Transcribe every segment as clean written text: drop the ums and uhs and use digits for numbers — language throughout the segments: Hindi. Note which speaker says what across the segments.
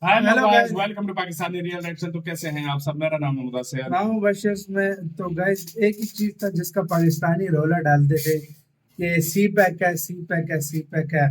Speaker 1: Hello
Speaker 2: hello
Speaker 1: guys,
Speaker 2: guys.
Speaker 1: Welcome to Pakistani real reaction. तो कैसे हैं आप सब? मेरा नाम है मुदस्सिर।
Speaker 2: मैं हूं बशिर में। तो गाइस, एक ही चीज था जिसका पाकिस्तानी रोला डालते थे कि सी पैक है, सी पैक है, सी पैक है।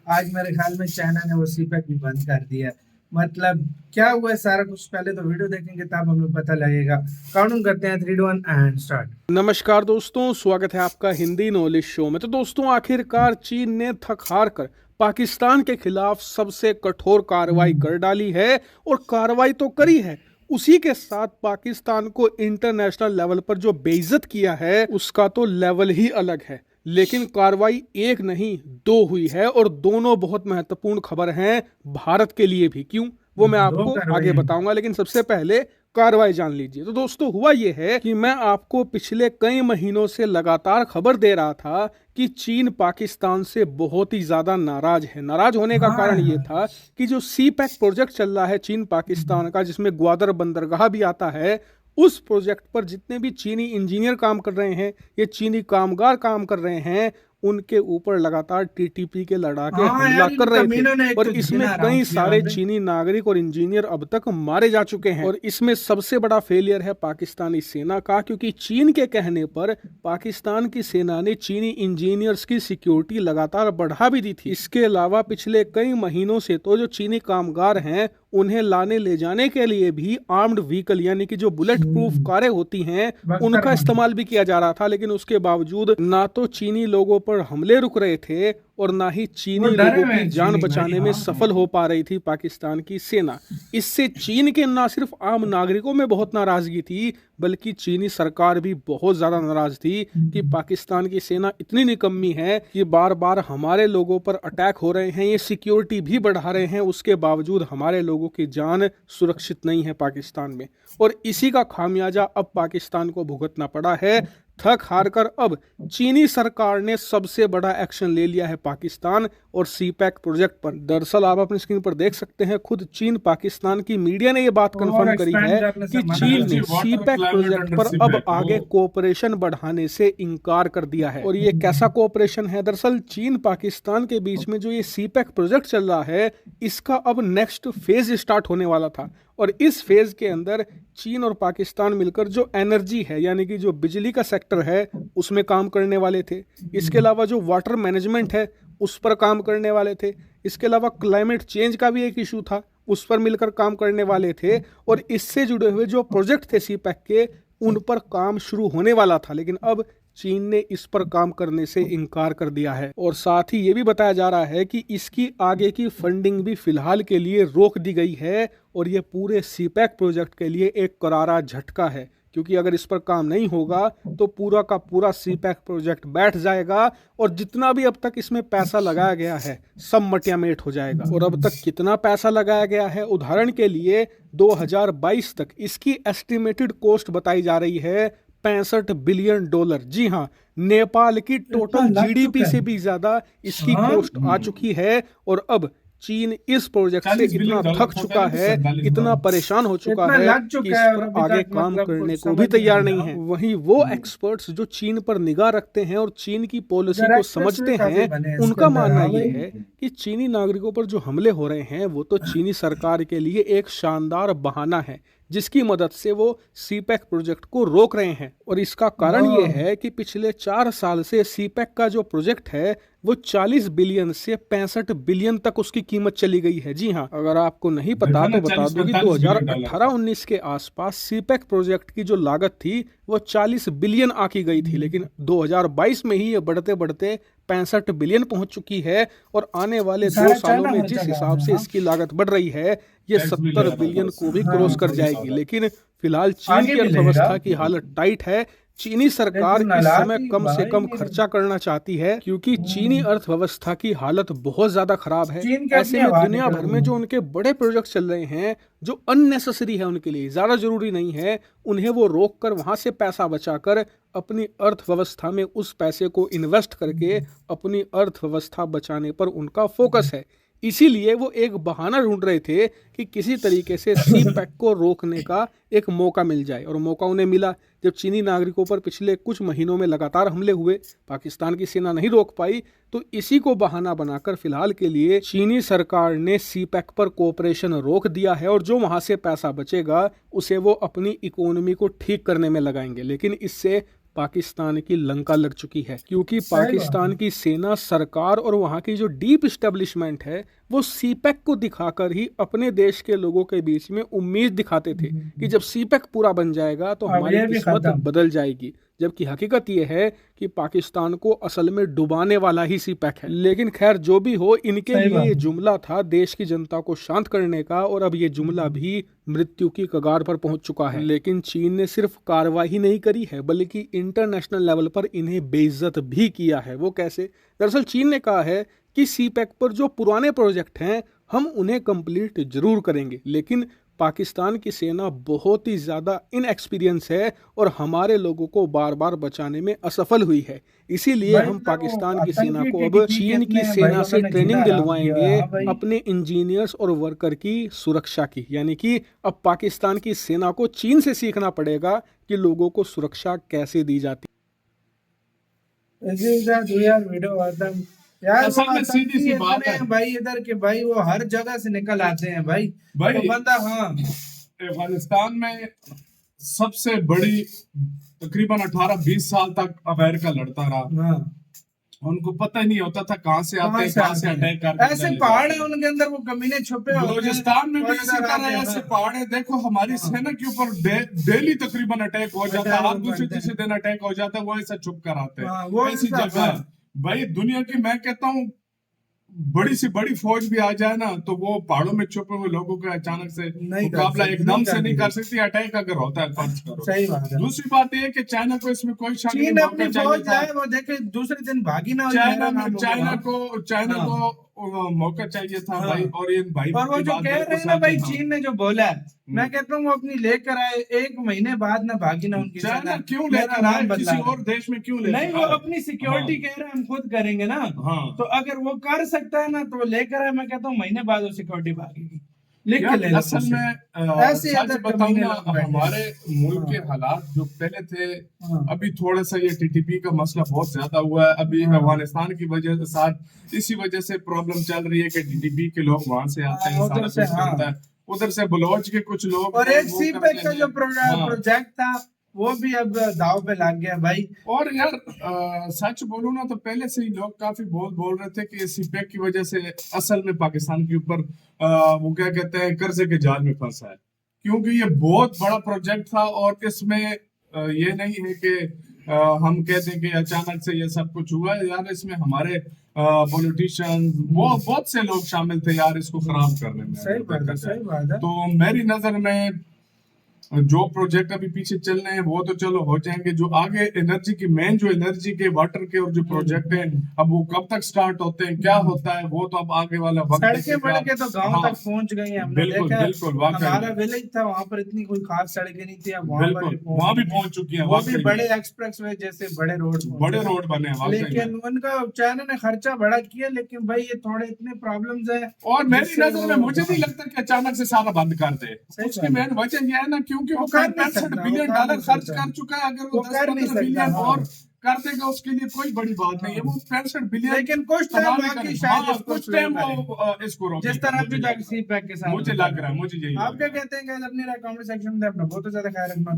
Speaker 2: आज मेरे ख्याल में चाइना ने वो सी पैक भी बंद कर दिया। मतलब क्या हुआ है सारा कुछ, पहले तो वीडियो देखेंगे तब हमें पता लगेगा। काउंटिंग करते हैं, 3 2 1 एंड स्टार्ट।
Speaker 3: नमस्कार दोस्तों, स्वागत है आपका हिंदी नॉलेज शो में। तो दोस्तों, आखिरकार चीन ने थक हार कर पाकिस्तान के खिलाफ सबसे कठोर कार्रवाई कर डाली है। और कार्रवाई तो करी है, उसी के साथ पाकिस्तान को इंटरनेशनल लेवल पर जो बेइज्जत किया है उसका तो लेवल ही अलग है। लेकिन कार्रवाई एक नहीं दो हुई है, और दोनों बहुत महत्वपूर्ण खबर हैं भारत के लिए भी। क्यों, वो मैं
Speaker 2: दो
Speaker 3: आपको
Speaker 2: कार्रवाई
Speaker 3: आगे
Speaker 2: है।
Speaker 3: बताऊंगा, लेकिन सबसे पहले कार्रवाई जान लीजिए। तो दोस्तों, हुआ यह है कि मैं आपको पिछले कई महीनों से लगातार खबर दे रहा था कि चीन पाकिस्तान से बहुत ही ज्यादा नाराज है। नाराज होने का कारण ये था कि जो सी पैक प्रोजेक्ट चल रहा है चीन पाकिस्तान का, जिसमें ग्वादर बंदरगाह भी आता है, उस प्रोजेक्ट पर जितने भी चीनी इंजीनियर काम कर रहे हैं, ये चीनी कामगार काम कर रहे हैं, उनके ऊपर लगातार टीटीपी के लड़ाके
Speaker 2: हाँ
Speaker 3: हमला
Speaker 2: यार, इन
Speaker 3: कर रहे
Speaker 2: कमीनों ने
Speaker 3: थे।
Speaker 2: एक
Speaker 3: और
Speaker 2: तो
Speaker 3: इसमें
Speaker 2: जीना हराम
Speaker 3: कई
Speaker 2: किया
Speaker 3: सारे
Speaker 2: हमने।
Speaker 3: चीनी नागरिक और इंजीनियर अब तक मारे जा चुके हैं। और इसमें सबसे बड़ा फेलियर है पाकिस्तानी सेना का, क्योंकि चीन के कहने पर पाकिस्तान की सेना ने चीनी इंजीनियर्स की सिक्योरिटी लगातार बढ़ा भी दी थी। इसके अलावा पिछले कई महीनों से तो जो चीनी कामगार हैं उन्हें लाने ले जाने के लिए भी आर्म्ड व्हीकल यानी कि जो बुलेट प्रूफ कारें होती हैं उनका इस्तेमाल भी किया जा रहा था। लेकिन उसके बावजूद ना तो चीनी लोगों पर हमले रुक रहे थे और ना ही चीनी लोगों की जान बचाने में सफल हो पा रही थी पाकिस्तान की सेना। इससे चीन के ना सिर्फ आम नागरिकों में बहुत नाराजगी थी, बल्कि चीनी सरकार भी बहुत ज्यादा नाराज थी कि पाकिस्तान की सेना इतनी निकम्मी है कि बार बार हमारे लोगों पर अटैक हो रहे हैं, ये सिक्योरिटी भी बढ़ा रहे हैं, उसके बावजूद हमारे लोगों की जान सुरक्षित नहीं है पाकिस्तान में। और इसी का खामियाजा अब पाकिस्तान को भुगतना पड़ा है। थक हार कर अब चीनी सरकार ने सबसे बड़ा एक्शन ले लिया है पाकिस्तान और सी पैक प्रोजेक्ट पर। दरअसल आप अपनी स्क्रीन पर देख सकते हैं, खुद चीन पाकिस्तान की मीडिया ने यह बात कंफर्म करी है कि चीन ने सी पैक प्रोजेक्ट पर अब आगे कोऑपरेशन बढ़ाने से इनकार कर दिया है। और ये कैसा कोऑपरेशन है? दरअसल चीन पाकिस्तान के बीच में जो ये सी पैक प्रोजेक्ट चल रहा है, इसका अब नेक्स्ट फेज स्टार्ट होने वाला था। और इस फेज के अंदर चीन और पाकिस्तान मिलकर जो एनर्जी है यानी कि जो बिजली का सेक्टर है उसमें काम करने वाले थे। इसके अलावा जो वाटर मैनेजमेंट है उस पर काम करने वाले थे। इसके अलावा क्लाइमेट चेंज का भी एक इशू था, उस पर मिलकर काम करने वाले थे। और इससे जुड़े हुए जो प्रोजेक्ट थे सी पैक के, उन पर काम शुरू होने वाला था। लेकिन अब चीन ने इस पर काम करने से इनकार कर दिया है। और साथ ही ये भी बताया जा रहा है कि इसकी आगे की फंडिंग भी फिलहाल के लिए रोक दी गई है। और ये पूरे सी पैक प्रोजेक्ट के लिए एक करारा झटका है, क्योंकि अगर इस पर काम नहीं होगा तो पूरा का पूरा सी पैक प्रोजेक्ट बैठ जाएगा और जितना भी अब तक इसमें पैसा लगाया गया है सब मटियामेट हो जाएगा। और अब तक कितना पैसा लगाया गया है, उदाहरण के लिए 2022 तक इसकी एस्टिमेटेड कॉस्ट बताई जा रही है $65 बिलियन। जी हाँ, नेपाल की टोटल जीडीपी से भी ज्यादा इसकी कॉस्ट आ चुकी है। और अब चीन इस प्रोजेक्ट से इतना थक चुका है, इतना परेशान हो चुका है कि इस पर आगे काम करने को भी तैयार नहीं है। वहीं वो एक्सपर्ट्स जो चीन पर निगाह रखते हैं और चीन की पॉलिसी को समझते हैं, उनका मानना ये है कि चीनी नागरिकों पर जो हमले हो रहे हैं वो तो चीनी सरकार के लिए एक शानदार बहाना है, जिसकी मदद से वो सी पैक प्रोजेक्ट को रोक रहे हैं। और इसका कारण ये है कि पिछले 4 साल से सी पैक का जो प्रोजेक्ट है वो 40 बिलियन से 65 बिलियन तक उसकी कीमत चली गई है। जी हाँ, अगर आपको नहीं पता तो बता दो कि 2018-19 के आसपास सी पैक प्रोजेक्ट की जो लागत थी वो 40 बिलियन आकी गई थी। लेकिन 2022 में ही ये बढ़ते बढ़ते 65 बिलियन पहुंच चुकी है। और आने वाले 2 सालों में जिस हिसाब से इसकी लागत बढ़ रही है, ये 70 बिलियन को भी क्रॉस कर जाएगी। लेकिन फिलहाल चीन की अर्थव्यवस्था की हालत टाइट है। चीनी सरकार इस समय कम से कम खर्चा करना चाहती है, क्योंकि चीनी अर्थव्यवस्था की हालत बहुत ज्यादा खराब है। ऐसे में दुनिया भर में जो उनके बड़े प्रोजेक्ट चल रहे हैं जो अननेसेसरी है, उनके लिए ज्यादा जरूरी नहीं है, उन्हें वो रोक कर वहां से पैसा बचाकर अपनी अर्थव्यवस्था में उस पैसे को इन्वेस्ट करके अपनी अर्थव्यवस्था बचाने पर उनका फोकस है। इसीलिए वो एक बहाना ढूंढ रहे थे कि किसी तरीके से सी पैक को रोकने का एक मौका मिल जाए, और मौका उन्हें मिला जब चीनी नागरिकों पर पिछले कुछ महीनों में लगातार हमले हुए, पाकिस्तान की सेना नहीं रोक पाई, तो इसी को बहाना बनाकर फिलहाल के लिए चीनी सरकार ने सी पैक पर कोऑपरेशन रोक दिया है, और जो वहां से पैसा बचेगा उसे वो अपनी इकोनॉमी को ठीक करने में लगाएंगे। लेकिन इससे पाकिस्तान की लंका लग चुकी है, क्योंकि पाकिस्तान की सेना, सरकार और वहां की जो डीप एस्टेब्लिशमेंट है वो सीपैक को दिखाकर ही अपने देश के लोगों के बीच में उम्मीद दिखाते थे कि जब सीपैक पूरा बन जाएगा तो हमारी किस्मत बदल जाएगी, जबकि हकीकत यह है कि पाकिस्तान को असल में डुबाने वाला ही सीपैक है। लेकिन खैर जो भी हो, इनके लिए ये जुमला था देश की जनता को शांत करने का, और अब ये जुमला भी मृत्यु की कगार पर पहुंच चुका है। लेकिन चीन ने सिर्फ कार्रवाई नहीं करी है, बल्कि इंटरनेशनल लेवल पर इन्हें बेइज्जत भी किया है। वो कैसे? दरअसल चीन ने कहा है कि सीपैक पर जो पुराने प्रोजेक्ट हैं हम उन्हें कंप्लीट जरूर करेंगे, लेकिन पाकिस्तान की सेना बहुत ही ज़्यादा इनएक्सपीरियंस है और हमारे लोगों को बार बार बचाने में असफल हुई है। इसीलिए हम पाकिस्तान की सेना को अब चीन की सेना से ट्रेनिंग दिलवाएंगे अपने इंजीनियर्स और वर्कर की सुरक्षा की। यानी कि अब पाकिस्तान की सेना को चीन से सीखना पड़ेगा कि लोगों को सुरक्षा कैसे दी जाती
Speaker 2: यार।
Speaker 1: असल में सीधी सी बात है
Speaker 2: भाई इधर के भाई वो हर जगह से निकल आते हैं भाई तो बंदा। हाँ,
Speaker 1: अफगानिस्तान में सबसे बड़ी तकरीबन 18-20 साल तक अमेरिका लड़ता रहा।
Speaker 2: हाँ,
Speaker 1: उनको पता ही नहीं होता था कहाँ से आते हैं, कहाँ से अटैक करते हैं।
Speaker 2: ऐसे पहाड़ है उनके अंदर, वो कमीने छुपे होते हैं।
Speaker 1: बलूचिस्तान में भी इसी तरह ऐसे पहाड़ है। देखो हमारी सेना के ऊपर डेली तकरीबन अटैक हो जाता है, हर दूसरे तीसरे दिन अटैक हो जाता है, वो ऐसा छुप कर आते हैं। वो ऐसी जगह है भाई दुनिया की, मैं कहता हूँ बड़ी से बड़ी फौज भी आ जाए ना तो वो पहाड़ों में छुपे हुए लोगों का अचानक से मुकाबला एकदम से नहीं कर सकती। अटैक अगर होता है फर्ज करो।
Speaker 2: सही बात है।
Speaker 1: दूसरी बात ये कि चाइना को इसमें कोई शक नहीं,
Speaker 2: चीन अपनी फौज जाए वो देखे दूसरे दिन भागी ना।
Speaker 1: चाइना को मौका चाहिए था भाई। और ये भाई
Speaker 2: और वो जो कह रहे हैं ना भाई, चीन ने जो बोला है, मैं कहता हूँ वो अपनी लेकर आए, 1 महीने बाद ना भागी ना उनकी
Speaker 1: चाइना क्यों लेकर आए, किसी और देश में क्यों लेकर
Speaker 2: नहीं, वो अपनी सिक्योरिटी कह रहे हैं हम खुद करेंगे ना। तो अगर वो कर सकता है ना तो वो लेकर आए, मैं कहता हूँ महीने बाद वो सिक्योरिटी भागेगी।
Speaker 1: असल में सच बताऊं ना, हमारे मुल्क के हालात जो पहले थे, अभी थोड़ा सा ये टीटीपी का मसला बहुत ज्यादा हुआ है। अभी अफगानिस्तान की वजह के साथ इसी वजह से प्रॉब्लम चल रही है कि टीटीपी के लोग वहां से आते हैं, सारा कुछ करता है, उधर से बलोच के कुछ लोग।
Speaker 2: और एक सीपैक का जो प्रोजेक्ट था वो भी अब दाव पे लग गया भाई।
Speaker 1: और यार सच बोलूं ना तो पहले से ही लोग काफी बोल रहे थे कि सीपैक की वजह से असल में पाकिस्तान के ऊपर वो क्या कहते हैं कर्जे के जाल में फंसा है, क्योंकि ये बहुत बड़ा प्रोजेक्ट था। और इसमें ये नहीं है कि हम कहते हैं कि अचानक से ये सब कुछ हुआ है। यार इसमें हमारे पॉलिटिशियन वो बहुत से लोग शामिल थे यार इसको खराब करने में।
Speaker 2: सही बात है।
Speaker 1: तो मेरी नजर में जो प्रोजेक्ट अभी पीछे चल रहे हैं वो तो चलो हो जाएंगे, जो आगे एनर्जी की मेन जो एनर्जी के वाटर के और जो प्रोजेक्ट हैं अब वो कब तक स्टार्ट होते हैं, क्या होता है, वो तो अब आगे वाला वक्त।
Speaker 2: सड़कें बढ़ के तो गांव तक पहुंच गई हैं। हमने देखा हमारा विलेज था वहां पर इतनी कोई खास सड़कें नहीं थी, अब
Speaker 1: वहां भी पहुंच चुकी है।
Speaker 2: वो भी बड़े एक्सप्रेस वे जैसे बड़े रोड बने। लेकिन उनका चाइना ने खर्चा बड़ा किया, लेकिन भाई ये थोड़े इतने प्रॉब्लम्स है।
Speaker 1: और मेरी नजर में मुझे नहीं लगता कि अचानक से सारा बंद कर दे। उसकी मेन वजह यह है ना, क्योंकि वो $65 बिलियन खर्च कर चुका है। अगर वो 10-15 बिलियन और कर देगा उसके लिए कोई बड़ी बात नहीं है। वो 65 बिलियन,
Speaker 2: लेकिन कुछ टाइम बाकी शायद
Speaker 1: कुछ टाइम वो इसको रोके,
Speaker 2: जिस तरह की सीपैक के साथ
Speaker 1: मुझे लग रहा है। मुझे यही
Speaker 2: आप क्या कहते हैं? अपनी कमेंट सेक्शन में अपना बहुत ज्यादा ख्याल रखना।